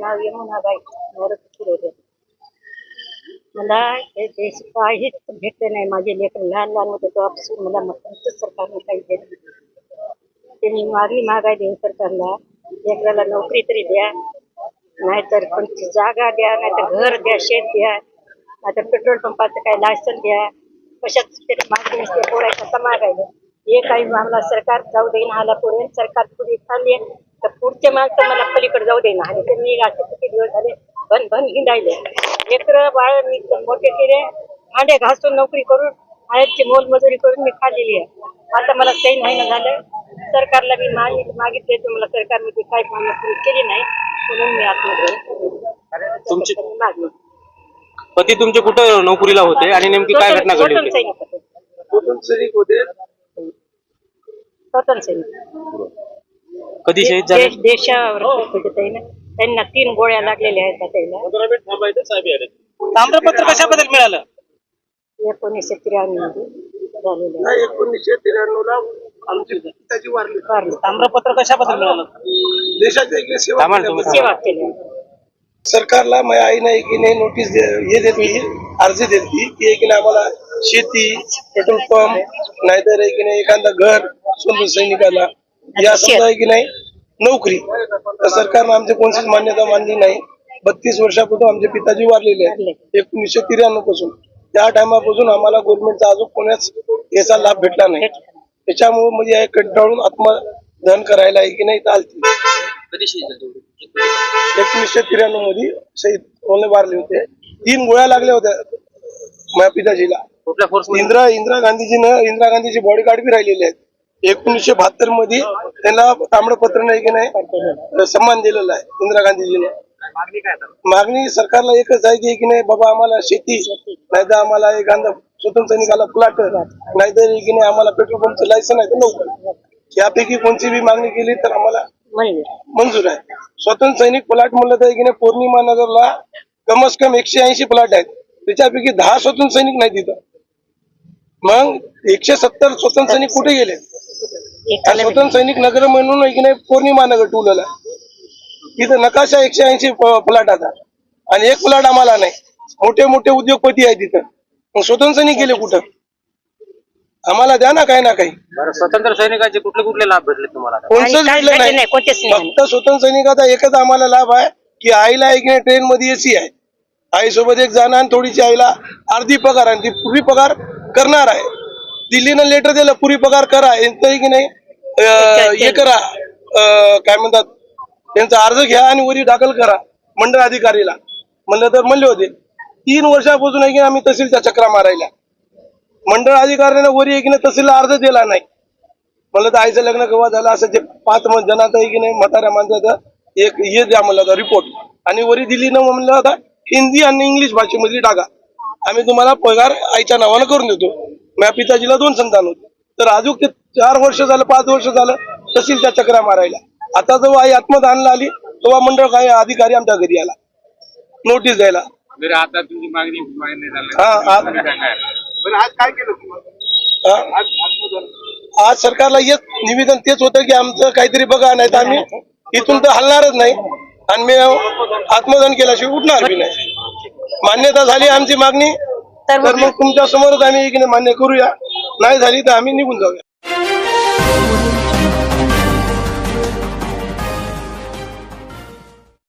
नाव यमुनाबाई मोरत. मला हे देश काहीच भेटलं नाही. माझे लेकर लहान लहान होते तेव्हापासून मला कोणतंच सरकारने काही दिलं नाही. ते मी मागाय देऊ सरकारला, लेकराला नोकरी तरी द्या, नाहीतर कोणती जागा द्या, नाहीतर घर द्या, शेत द्या, नाहीतर पेट्रोल पंपाचं काय लायसन द्या. कशात तरी मागणी नसते पोरायचं तर मागायला. हे काही आम्हाला सरकार जाऊ देईन हाला पुढे. सरकार पुढे चालली तर पुढचे माणसं मला पलीकडे जाऊ देईन आले. तर मी असे किती दिवस झाले भन हिंडायले. लेकरं बाळ मी मोठे केले, भांडे घासून नोकरी करून आयाची मोलमजुरी करून मी खाल्लेली आहे. आता मला काही नाही ना झालं. सरकारला मी मागितले तर मला सरकारने काही मागणी केली नाही, म्हणून मी आत्महत्या मागणी. पती तुमचे कुठं नोकरीला होते आणि नेमकी काय घटना घडली होती? स्वतंत्र सैनिक होते. स्वतंत्र सैनिक कधी शहीद झाले? देशावर त्यांना 3 गोळ्या लागलेल्या आहेत. ताम्रपत्र कशाबद्दल मिळालं? 1993 मध्ये झालेलं आहे. 1993 ला आमची पिताजी वारली. ताम्रपत्र कशाबद्दल मिळालं? देशाची सेवा केली. सरकारला माझ्या आईने एकीने नोटीस हे देतली, अर्ज देतली की एकीने आम्हाला शेती, पेट्रोल पंप, नाहीतर एकीने एखादा घर स्वतंत्र सैनिकाला, या समजा की नाही नोकरी. तर सरकारने आमची कोणतीच मान्यता मानली नाही. 32 वर्षापासून आमचे पिताजी वारलेले आहेत 1993 पासून. त्या टायमापासून आम्हाला गव्हर्नमेंटचा अजून कोणाच याचा लाभ भेटला नाही. त्याच्यामुळे म्हणजे कंटाळून आत्मदहन करायला की नाही चालते. 1993 मध्ये शहीद होऊन वारले होते. 3 गोळ्या लागल्या होत्या माझ्या पिताजीला. इंदिरा गांधीची बॉडीगार्ड बी राहिलेले आहेत. 1972 मध्ये त्यांना ताम्रपत्र नाही की नाही सन्मान दिलेला आहे इंदिरा गांधीजीने. मागणी सरकारला एकच आहे की नाही बाबा आम्हाला शेती, नाहीतर आम्हाला एखादा स्वतंत्र सैनिकाला प्लॉट, नाहीतर की नाही आम्हाला पेट्रोल पंपचं लायसन आहे तर नोकरी. यापैकी कोणती बी मागणी केली तर आम्हाला मंजूर आहे. स्वतंत्र सैनिक प्लॉट म्हणलं तर की नाही पौर्णिमा नगरला कमस कम 180 प्लॉट आहेत. त्याच्यापैकी 10 स्वतंत्र सैनिक नाही तिथं. मग 170 स्वतंत्र सैनिक कुठे गेले? स्वतंत्र सैनिक नगर म्हणून की नाही पौर्णिमा नगर टुलला तिथं नकाशा 180 प्लॉटाचा आणि 1 प्लॉट आम्हाला नाही. मोठे मोठे उद्योगपती आहे तिथं. मग स्वतंत्र सैनिक गेले कुठं? आम्हाला द्या ना काही ना काही. स्वतंत्र सैनिकांचे कुठले लाभ भेटले तुम्हाला? कोणतंच भेटलं नाही. फक्त स्वतंत्र सैनिकाचा एकच आम्हाला लाभ आहे की आईला एक ट्रेन मध्ये एसी आहे. आईसोबत एक जाणं आणि थोडीशी आईला अर्धी पगार आणि ती पुरी पगार करणार आहे. दिल्लीनं लेटर दिलं पुरी पगार करा, तरी की नाही हे करा, काय म्हणतात त्यांचा अर्ज घ्या आणि वरी दाखल करा मंडळ अधिकारीला. म्हणलं तर म्हणले होते 3 वर्षापासून आहे की आम्ही तहसीलच्या चक्रा मारायला. मंडळ अधिकाऱ्याने वरी आहे की नाही तहसीलला अर्ज दिला नाही. म्हणलं तर आईचं लग्न केव्हा झालं असं जे 5 जणांचं आहे की नाही म्हाताऱ्या माणसाचं एक हे द्या म्हणलं होता रिपोर्ट, आणि वरी दिल्लीनं म्हणलं होता हिंदी आणि इंग्लिश भाषेमध्ये टाका, आम्ही तुम्हाला पगार आईच्या नावानं करून देतो. माझ्या पिताजीला 2 संतान होते. तर अजून ते 4 वर्ष झालं 5 वर्ष झालं तहसीलच्या चक्रा मारायला. आता जेव्हा आई आत्मदानला आली तेव्हा मंडळ काय अधिकारी आमच्या घरी आला नोटीस द्यायला. आता तुमची मागणी आज काय केलं? आज सरकारला हेच निवेदन तेच होतं की आमचं काहीतरी बघा, नाही तर आम्ही इथून तर हलणारच नाही आणि मी आत्मदान केल्याशिवाय उठणार बी नाही. मान्यता झाली आमची मागणी तर मग तुमच्या समोरच आम्ही मान्य करूया, नाही झाली तर आम्ही निघून जाऊया.